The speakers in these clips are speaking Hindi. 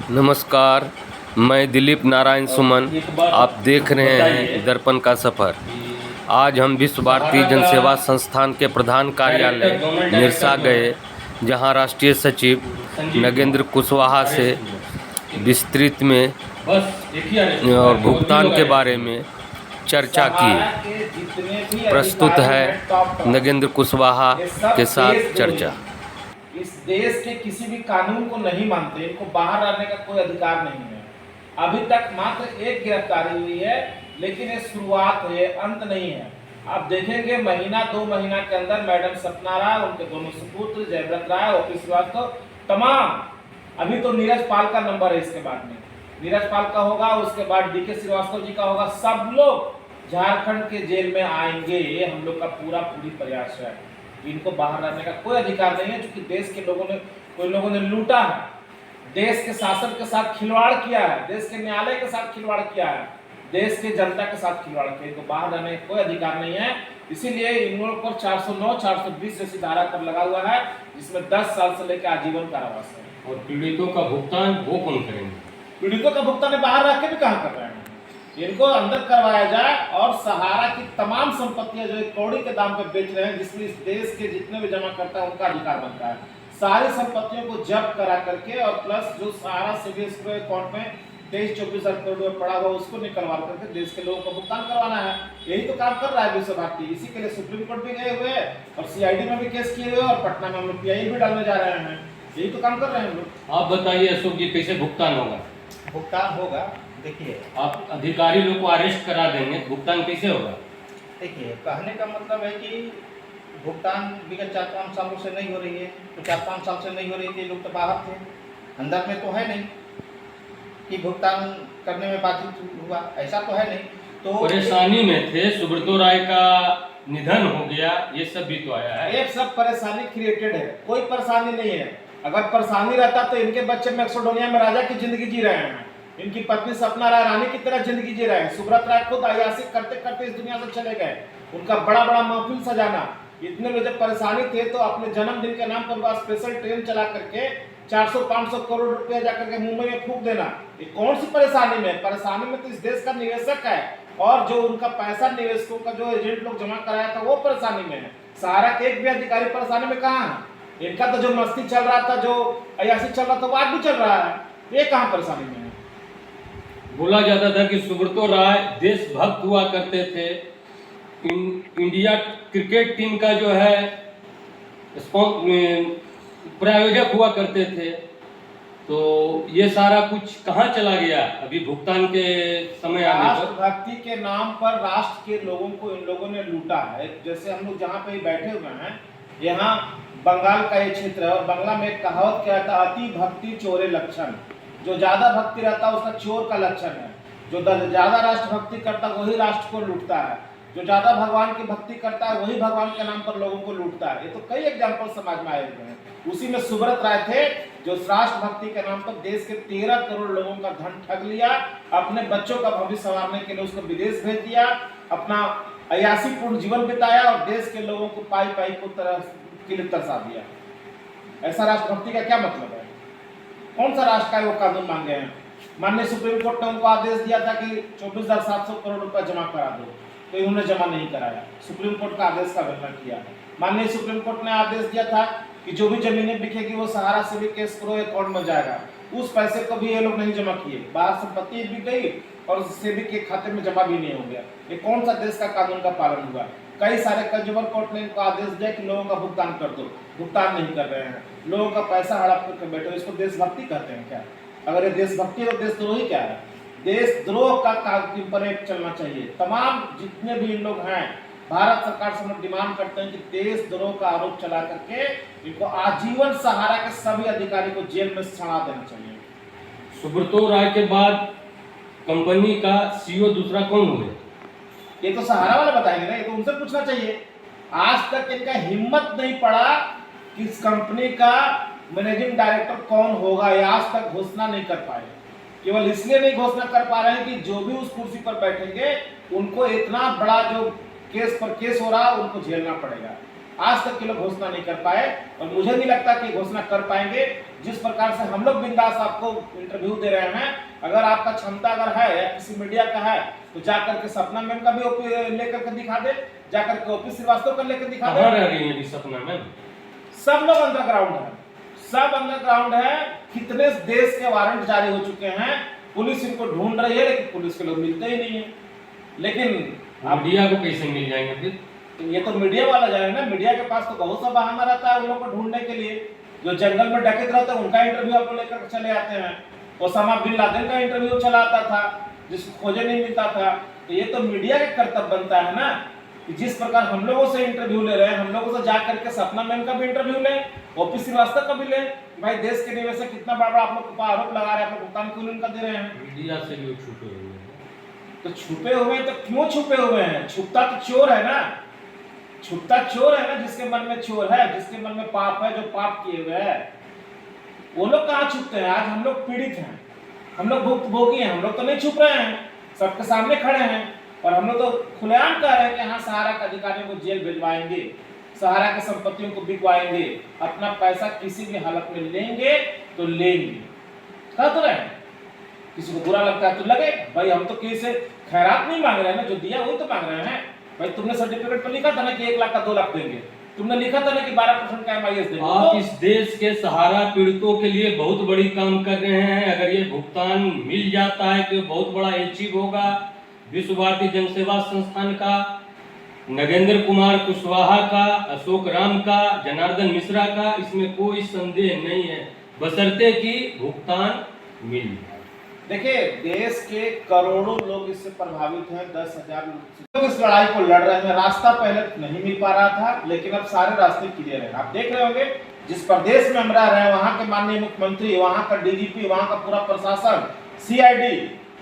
नमस्कार, मैं दिलीप नारायण सुमन। आप देख रहे हैं दर्पण का सफ़र। आज हम विश्व भारती जनसेवा संस्थान के प्रधान कार्यालय निरसा गए, जहां राष्ट्रीय सचिव नगेंद्र कुशवाहा से विस्तृत में और भुगतान के बारे में चर्चा की। प्रस्तुत है नगेंद्र कुशवाहा के साथ चर्चा। इस देश के किसी भी कानून को नहीं मानते, इनको बाहर रहने का कोई अधिकार नहीं है। अभी तक मात्र एक गिरफ्तारी हुई है, लेकिन ये शुरुआत है, अंत नहीं है। आप देखेंगे महीना 2 महीना के अंदर मैडम सपना राय, उनके दोनों सुपुत्र जयव्रत राय, ओपी श्रीवास्तव, तमाम, अभी तो नीरज पाल का नंबर है, इसके बाद में नीरज पाल का होगा, उसके बाद डीके श्रीवास्तव जी का होगा। सब लोग झारखंड के जेल में आएंगे। ये हम लोग का पूरी प्रयास है। इनको बाहर रहने का कोई अधिकार नहीं है, क्योंकि देश के कोई लोगों ने लूटा है, देश के शासन के साथ खिलवाड़ किया है, देश के न्यायालय के साथ खिलवाड़ किया है, देश के जनता के साथ खिलवाड़ किया। इनको बाहर रहने का कोई अधिकार नहीं है। इसीलिए इन लोगों पर 409, 420 जैसी धारा पर लगा हुआ है, जिसमें 10 साल से लेकर आजीवन कारावास है। और पीड़ितों का भुगतान वो कौन करेंगे? पीड़ितों का भुगतान बाहर रह के भी कहाँ कर रहे हैं? इनको अंदर करवाया जाए और सहारा की तमाम संपत्तियां जो कौड़ी के दाम पे बेच रहे हैं, जिसमें इस देश के जितने भी जमा करता है उनका अधिकार बनता है, सारी संपत्तियों को जब्त करा करके, और प्लस जो सहारा सिविल अकाउंट में 23-24 हजार करोड़ रुपए पड़ा हुआ उसको निकलवा करके देश के लोगों को भुगतान करवाना है। यही तो काम कर रहा है विश्व भारती। इसी के लिए सुप्रीम कोर्ट भी गए हुए हैं और सीआईडी में भी केस किए हुए, और पटना में हम लोग पीआई भी डालने जा रहे हैं। यही तो काम कर रहे हैं हम लोग। आप बताइए अशोक जी, कैसे भुगतान होगा? भुगतान होगा, देखिए, आप अधिकारी लोग को अरेस्ट करा देंगे, भुगतान कैसे होगा? देखिए, कहने का मतलब है कि भुगतान विगत 4-5 सालों से नहीं हो रही है। तो 4-5 साल से नहीं हो रही थी, लोग तो बाहर थे, अंदर में तो है नहीं कि भुगतान करने में बाधित हुआ, ऐसा तो है नहीं। तो परेशानी में थे, सुब्रतो राय का निधन हो गया, ये सब भी तो आया है। ये सब परेशानी क्रिएटेड है, कोई परेशानी नहीं है। अगर परेशानी रहता तो इनके बच्चे मैक्सिडोनिया में राजा की जिंदगी जी रहे हैं, इनकी पत्नी सपना राय रानी की तरह जिंदगी जी रहे हैं। सुब्रत राय खुद अयासी करते करते इस दुनिया से चले गए। उनका बड़ा बड़ा महफिल सजाना, इतने लोग जब परेशानी थे तो अपने जन्मदिन के नाम पर स्पेशल ट्रेन चला करके 400-500 करोड़ रुपया जाकर के मुंबई में फूंक देना, ये कौन सी परेशानी में? परेशानी में तो इस देश का निवेशक है, और जो उनका पैसा निवेशकों का जो एजेंट लोग जमा कराया था वो परेशानी में है। सहारा के एक भी अधिकारी परेशानी में कहाँ है? इनका तो जो मस्ती चल रहा था, जो अयासी चल रहा था, वो आज भी चल रहा है। ये कहाँ परेशानी में है? बोला जाता था कि सुब्रतो राय देशभक्त हुआ करते थे, इंडिया क्रिकेट टीम का जो है प्रायोजक हुआ करते थे। तो ये सारा कुछ कहाँ चला गया अभी भुगतान के समय आने पर? राष्ट्रभक्ति के नाम पर राष्ट्र के लोगों को इन लोगों ने लूटा है। जैसे हम लोग जहाँ पे बैठे हुए हैं, यहाँ बंगाल का ये क्षेत्र है, और बंगला में एक कहावत क्या था, अति भक्ति चोरे लक्षण। जो ज्यादा भक्ति रहता है उसका चोर का लक्षण है। जो ज्यादा राष्ट्र भक्ति करता है वही राष्ट्र को लूटता है। जो ज्यादा भगवान की भक्ति करता है वही भगवान के नाम पर लोगों को लूटता है। ये तो कई एग्जाम्पल समाज में आए हुए हैं। उसी में सुब्रत राय थे, जो राष्ट्र भक्ति के नाम पर देश के 13 करोड़ लोगों का धन ठग लिया, अपने बच्चों का भविष्य संवारने के लिए उसको विदेश भेज दिया, अपना अयासीपूर्ण जीवन बिताया, और देश के लोगों को पाई पाई को तरह के लिए तरसा दिया। ऐसा राष्ट्रभक्ति का क्या मतलब है? कौन सा राष्ट्र का वो कानून मांगे हैं? माननीय सुप्रीम कोर्ट ने उनको आदेश दिया था कि 24,700 करोड़ रुपया जमा करा दो, तो इन्होंने जमा नहीं कराया। सुप्रीम कोर्ट का आदेश का उल्लंघन किया। माननीय सुप्रीम कोर्ट ने आदेश दिया था कि जो भी जमीनें बिकेगी वो सहारा सिविल एस्क्रो अकाउंट में जाएगा, उस पैसे को भी ये लोग नहीं जमा किए। बाहर संपत्ति बिक गई और सेबी के खाते में जमा भी नहीं हो गया। ये कौन सा देश का कानून का पालन हुआ? कई सारे कंज्यूमर कोर्ट ने इनको आदेश दिया कि लोगों का भुगतान कर दो, भुगतान नहीं कर रहे हैं, लोगों का पैसा हड़प करके बैठे। इसको देशभक्ति कहते हैं क्या? अगर ये देशभक्ति है तो देशद्रोही क्या है? देशद्रोह का कानून पर चलना चाहिए। तमाम जितने भी इन लोग हैं, भारत सरकार से हम डिमांड करते हैं कि देशद्रोह का आरोप चला करके इनको आजीवन सहारा के सभी अधिकारी को जेल में सड़ा देना चाहिए। सुब्रतो राय के बाद कंपनी का सीईओ दूसरा कौन हुए? ये तो सहारा वाले बताएंगे ना, ये तो उनसे पूछना चाहिए। आज तक इनका हिम्मत नहीं पड़ा कि इस कंपनी का मैनेजिंग डायरेक्टर कौन होगा, ये आज तक घोषणा नहीं कर पाए। केवल इसलिए नहीं घोषणा कर पा रहे हैं कि जो भी उस कुर्सी पर बैठेंगे उनको इतना बड़ा जो केस पर केस हो रहा है उनको झेलना पड़ेगा। आज तक के लोग घोषणा नहीं कर पाए, और मुझे नहीं लगता कि घोषणा कर पाएंगे। जिस प्रकार से हम लोग बिंदास आपको इंटरव्यू दे रहे हैं, अगर आपका क्षमता अगर है या किसी मीडिया का है तो जाकर के सपना मैम का भी लेकर के दिखा दे, जाकर के ओपी श्रीवास्तव का लेकर दिखा दे। कहाँ रह रही है सपना मैम? सब लोग अंडरग्राउंड है, सब अंडरग्राउंड है। कितने देश के वारंट जारी हो चुके हैं, पुलिस इनको ढूंढ रही है, लेकिन पुलिस के लोग मिलते ही नहीं है। लेकिन मीडिया को कैसे मिल जाएंगे फिर? ये तो मीडिया वाला जाए ना, मीडिया के पास तो बहुत सा बहाना रहता है उन लोगों को ढूंढने के लिए। जो जंगल में डकैत रहते हैं उनका इंटरव्यू आप लोग लेकर चले आते हैं। ओसामा बिन लादेन का इंटरव्यू चला आता था, जिसको खोजे नहीं मिलता था। तो ये तो मीडिया का कर्तव्य बनता है ना, कि जिस प्रकार हम लोगों से इंटरव्यू ले रहे हैं, हम लोगों से जा करके सपना मैम का भी इंटरव्यू लें, ओपी श्रीवास्तव का भी लें। भाई देश के निवेशक कितना बड़ा आप लोग आरोप लगा रहे हैं, आप लोग भुगतान क्यों नहीं दे रहे हैं? मीडिया से लोग छुपे हुए हैं। तो छुपे हुए हैं तो क्यों छुपे हुए हैं? छुपता तो चोर है ना, छुपता चोर है ना, जिसके मन में चोर है, जिसके मन में पाप है, जो पाप किए हुए है, वो लोग कहाँ छुपते हैं? आज हम लोग पीड़ित हैं, हम लोग भुक्तभोगी हैं, हम लोग तो नहीं छुप रहे हैं, सबके सामने खड़े हैं। और हम लोग तो खुलेआम कह रहे हैं कि हाँ सहारा के अधिकारियों को जेल भिजवाएंगे, सहारा की संपत्तियों को बिकवाएंगे, अपना पैसा किसी भी हालत में लेंगे तो लेंगे। कह तो रहे हैं, किसी को बुरा लगता है तो लगे। भाई हम तो किसी से खैरात नहीं मांग रहे हैं ना, जो दिया वही तो मांग रहे हैं। भाई तुमने सर्टिफिकेट पर लिखा था ना कि 1 लाख का 2 लाख देंगे, तुमने लिखा था ना कि 12% का MIS देंगे। आप इस देश के सहारा पीड़ितों के लिए बहुत बड़ी काम कर रहे हैं। अगर ये भुगतान मिल जाता है तो बहुत बड़ा अचीव होगा। विश्व भारती जनसेवा संस्थान का, नगेंद्र कुमार कुशवाहा का, अशोक राम का, जनार्दन मिश्रा का, इसमें कोई संदेह नहीं है, बशर्ते कि भुगतान मिल जाए। देखिए देश के करोड़ों लोग इससे प्रभावित हैं, 10,000 लोग इस लड़ाई को लड़ रहे हैं। रास्ता पहले नहीं मिल पा रहा था, लेकिन अब सारे रास्ते क्लियर हैं। आप देख रहे होंगे जिस प्रदेश में हम रह रहे हैं, वहाँ के माननीय मुख्यमंत्री, वहाँ का DGP, वहाँ का पूरा प्रशासन, CID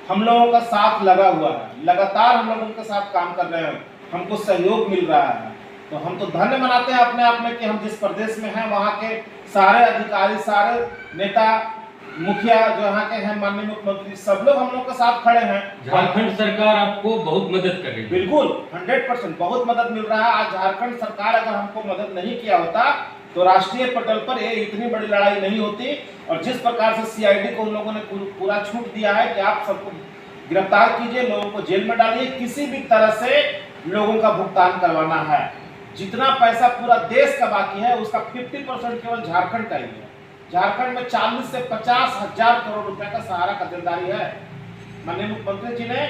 हम लोगों का साथ लगा हुआ है। लगातार हम लोग उनके साथ काम कर रहे हैं, हमको सहयोग मिल रहा है। तो हम तो धन्य मनाते हैं अपने आप में कि हम जिस प्रदेश में हैं, वहाँ के सारे अधिकारी, सारे नेता, मुखिया जो यहाँ के हैं, माननीय मुख्यमंत्री, सब लोग हम लोग के साथ खड़े हैं। झारखंड सरकार आपको बहुत मदद कर रही है। बिल्कुल 100% बहुत मदद मिल रहा है। आज झारखंड सरकार अगर हमको मदद नहीं किया होता तो राष्ट्रीय पटल पर ये इतनी बड़ी लड़ाई नहीं होती। और जिस प्रकार से CID को उन लोगों ने पूरा छूट दिया है कि आप सबको गिरफ्तार कीजिए, लोगों को जेल में डालिए, किसी भी तरह से लोगों का भुगतान करवाना है। जितना पैसा पूरा देश का बाकी है उसका 50% केवल झारखंड का ही है। झारखंड में 40 से 50 हजार करोड़ रुपए का सहारा का देनदारी है। माननीय मुख्यमंत्री जी ने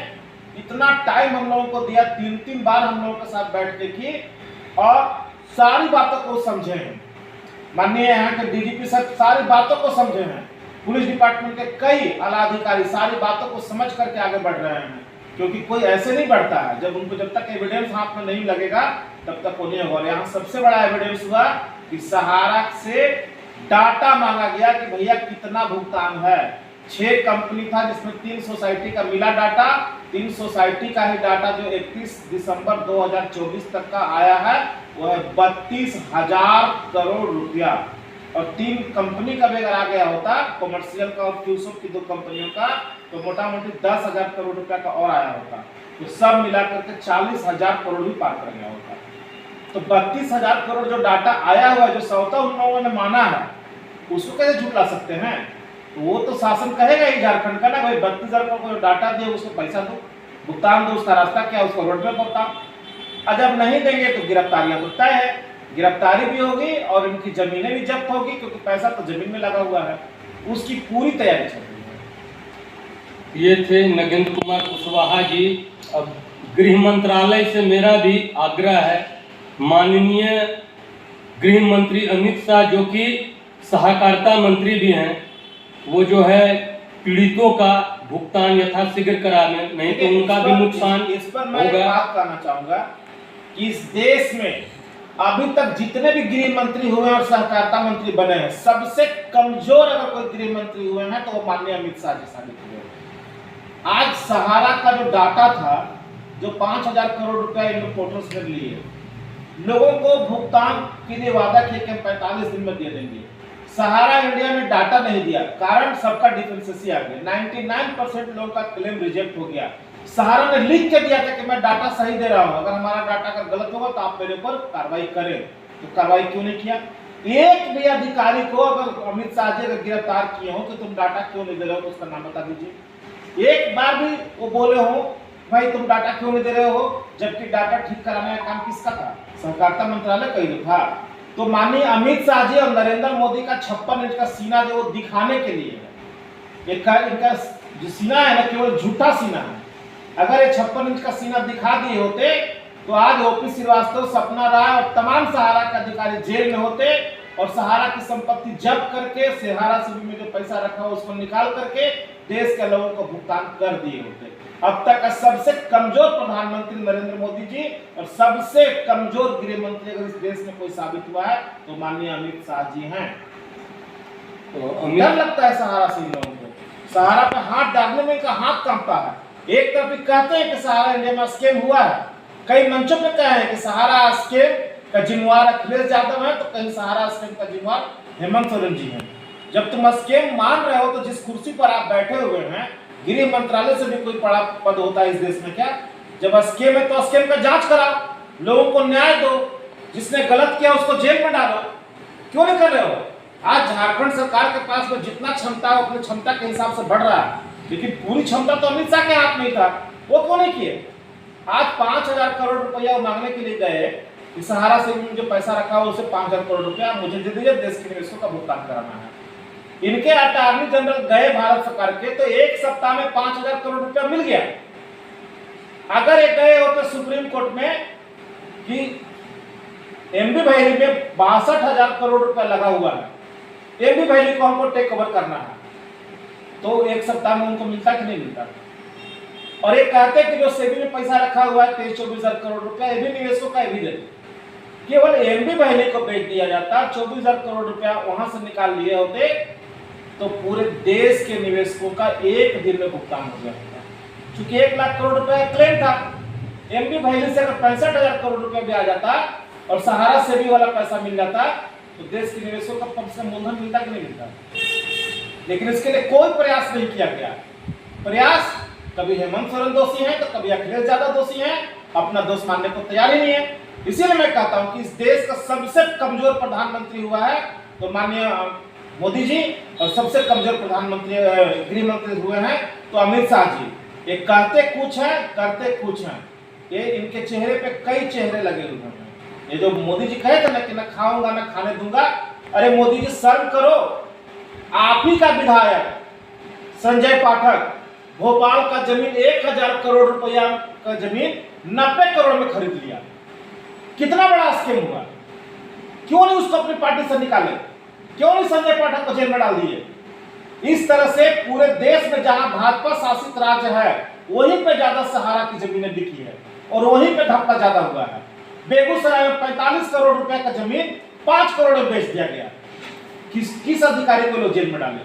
इतना टाइम हम लोगों को दिया, 3-3 बार हम लोगों के साथ बैठ के की और सारी बातों को समझे हैं। माननीय यहाँ के DGP सर सारी बातों को समझे हैं। पुलिस डिपार्टमेंट के कई आला अधिकारी सारी बातों को समझ करके आगे बढ़ रहे हैं, क्योंकि कोई ऐसे नहीं बढ़ता है जब तक एविडेंस हाथ में नहीं लगेगा तब तक वो नहीं होगा। और यहाँ सबसे बड़ा एविडेंस हुआ कि सहारा से डाटा मांगा गया कि भैया कितना भुगतान है। 6 कंपनी था जिसमें 3 सोसाइटी का मिला डाटा, 3 सोसाइटी का ही डाटा जो 31 दिसंबर 2024 तक का आया है वो है 32,000 करोड़ रुपया। और 3 कंपनी का भी अगर आ गया होता, कॉमर्शियल का और क्यूसो की 2 कंपनियों का, तो मोटा मोटी 10,000 करोड़ रुपया का और आया होता। तो सब मिलाकर के 40,000 करोड़ भी पार कर गया होता। तो 32,000 करोड़ जो डाटा आया हुआ है, जो सौदा उन लोगों ने माना है, उसको कैसे झुटला सकते हैं? तो वो तो शासन कहेगा ही झारखंड का ना, भाई 32,000 करोड़ को डाटा दे, उसको पैसा दो, भुगतान दो, उसका रास्ता क्या है उसको रोड पे बताओ। और जब नहीं देंगे तो गिरफ्तारियां तो तय है, गिरफ्तारी भी होगी और इनकी जमीनें भी जब्त होगी, क्योंकि पैसा तो जमीन में लगा हुआ है। उसकी पूरी तैयारी चल रही है। ये थे नगेंद्र कुमार कुशवाहा जी। अब गृह मंत्रालय से मेरा भी आग्रह है, माननीय गृह मंत्री अमित शाह जो कि सहकारिता मंत्री भी हैं, वो जो है पीड़ितों का भुगतान यथाशीघ्र कराने, नहीं तो उनका भी नुकसान इस पर मैं एक बात कहना चाहूंगा कि इस देश में अभी तक जितने भी गृह मंत्री हुए और सहकारिता मंत्री बने हैं, सबसे कमजोर अगर कोई गृह मंत्री हुए हैं तो वो माननीय अमित शाह जी साबित हुए। आज सहारा का जो डाटा था, जो 5,000 करोड़ रुपया इन लोग पोर्टल से लिए, लोगों को भुगतान के लिए वादा किया कि हम 45 दिन में दे देंगे। सहारा इंडिया ने डाटा नहीं दिया, कारण सबका डिफेंसेसी आ गया। 99% लोगों का क्लेम रिजेक्ट हो गया। सहारा ने लिख के दिया था कि मैं डाटा सही दे रहा हूं, अगर हमारा डाटा अगर गलत होगा तो आप मेरे ऊपर कार्रवाई करें। तो कार्रवाई क्यों नहीं किया? एक भी अधिकारी को अगर अमित शाह जी अगर गिरफ्तार किए हो तो तुम डाटा क्यों नहीं दे रहे हो, तो उसका नाम बता दीजिए। एक बार भी वो बोले हो भाई तुम डाटा क्यों नहीं दे रहे हो, जबकि डाटा ठीक कराने का काम किसका था? सहकारिता मंत्रालय का ही था। तो माननीय अमित शाह जी और नरेंद्र मोदी का 56 इंच का सीना जो दिखाने के लिए है, इनका जो सीना है ना केवल झूठा सीना है। अगर ये 56 इंच का सीना दिखा दिए होते तो आज ओपी श्रीवास्तव, सपना राय और तमाम सहारा के अधिकारी जेल में होते और सहारा की संपत्ति जब्त करके सहारा शिविर में जो पैसा रखा हो उसको निकाल करके देश के लोगों को भुगतान कर दिए होते। अब तक का सबसे कमजोर प्रधानमंत्री नरेंद्र मोदी जी और सबसे कमजोर गृह मंत्री अगर इस देश में कोई साबित हुआ है तो माननीय अमित शाह जी हैं। तो डर लगता है सहारा से इन लोगों को, सहारा पे हाथ डालने में इनका हाथ कांपता है। एक तरफ कहते हैं कि सहारा इंडिया में स्कैम हुआ है, कई मंचों पे कहे हैं कि सहारा स्कैम का जिम्मेवार अखिलेश यादव है, तो कहीं सहारा स्कैम का जिम्मेवार हेमंत सोरेन जी हैं। जब तुम स्कैम मान रहे हो तो जिस कुर्सी पर आप बैठे हुए हैं, गृह मंत्रालय से भी कोई बड़ा पद होता है इस देश में क्या? जब स्कैम है तो स्कैम का जांच कराओ, लोगों को न्याय दो, जिसने गलत किया उसको जेल में डालो। क्यों नहीं कर रहे हो? आज झारखंड सरकार के पास में जितना क्षमता है अपनी क्षमता के हिसाब से बढ़ रहा है, लेकिन पूरी क्षमता तो अमित शाह के हाथ में ही था, वो क्यों नहीं किए? आज 5000 करोड़ रुपया मांगने के लिए गए, सहारा से जो पैसा रखा हो उसे 5000 करोड़ रुपया मुझे दे दीजिए, देश के निवेशकों का भुगतान कराना है। इनके अटॉर्नी जनरल गए भारत सरकार के तो एक सप्ताह में 5000 करोड़ रुपया मिल गया। अगर ये गए होते सुप्रीम कोर्ट में कि एमबी वैली में 62,000 करोड़ रुपया लगा हुआ है, एमबी वैली को हमको टेक ओवर करना है, तो एक सप्ताह में उनको मिलता कि नहीं मिलता? और ये कहते कि जो सेबी में पैसा रखा हुआ है 23-24,000 करोड़ रुपया, ये भी निवेशकों का, ये भी देते। केवल एमबी वैली को बेच दिया जाता, 24,000 करोड़ रुपया वहां से निकाल लिए होते तो पूरे देश के निवेशकों का एक दिन में भुगतान हो गया होता। चूंकि 1 लाख करोड़ रुपया क्लेम था, एमबी वैली से अगर 65,000 करोड़ रुपया भी आ जाता और सहारा से भी वाला पैसा मिल जाता तो देश के निवेशकों का कम से कम मूलधन मिलता कि नहीं मिलता? लेकिन इसके लिए कोई प्रयास नहीं किया गया। प्रयास कभी हेमंत सोरेन दोषी हैं तो कभी अखिलेश यादव दोषी हैं, अपना दोष मानने को तैयार ही नहीं है। इसीलिए मैं कहता हूं कि इस देश का सबसे कमजोर प्रधानमंत्री हुआ है तो माननीय मोदी जी, और सबसे कमजोर प्रधानमंत्री गृह मंत्री हुए हैं तो अमित शाह जी। ये कहते कुछ है करते कुछ है, ये इनके चेहरे पे कई चेहरे लगे हुए हैं। ये जो मोदी जी कहे थे ना कि ना खाऊंगा ना खाने दूंगा, अरे मोदी जी शर्म करो, आप ही का विधायक संजय पाठक भोपाल का जमीन 1000 करोड़ रुपया का जमीन 90 करोड़ में खरीद लिया। कितना बड़ा स्कैम हुआ? क्यों नहीं उसको अपनी पार्टी से निकाले? क्यों नहीं संजय पाठक को जेल में डाल दिए? इस तरह से पूरे देश में जहां भाजपा शासित राज्य है वहीं पे ज्यादा सहारा की जमीनें बिकी है और वहीं पे धक्का ज्यादा हुआ है। बेगूसराय में 45 करोड़ रुपए का जमीन 5 करोड़ में बेच दिया गया। किस अधिकारी को लोग जेल में डाले?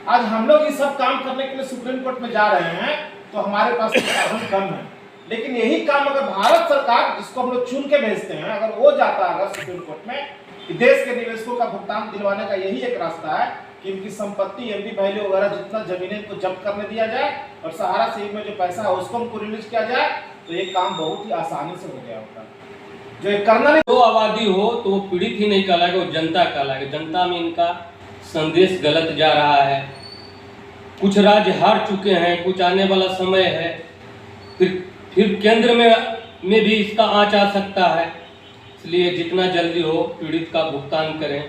आज हम लोग ये सब काम करने के लिए सुप्रीम कोर्ट में जा रहे हैं तो हमारे पास साधन कम है, लेकिन यही काम अगर भारत सरकार, जिसको हम लोग चुन के भेजते हैं, अगर वो जाता अगर सुप्रीम कोर्ट में कि देश के निवेशकों का भुगतान दिलवाने का यही एक रास्ता है कि इनकी संपत्ति एमबी वैली वगैरह जितना जमीनें को जब्त करने दिया जाए और सहारा से में जो पैसा है उसको हमको रिलीज किया जाए, तो ये काम बहुत ही आसानी से हो गया होता। जो करना नहीं, तो आबादी हो तो वो पीड़ित ही नहीं कहलाएगा, वो जनता कहलाएगा। जनता में इनका संदेश गलत जा रहा है। कुछ राज्य हार चुके हैं, कुछ आने वाला समय है, फिर केंद्र में भी इसका आँच आ सकता है। इसलिए जितना जल्दी हो पीड़ित का भुगतान करें।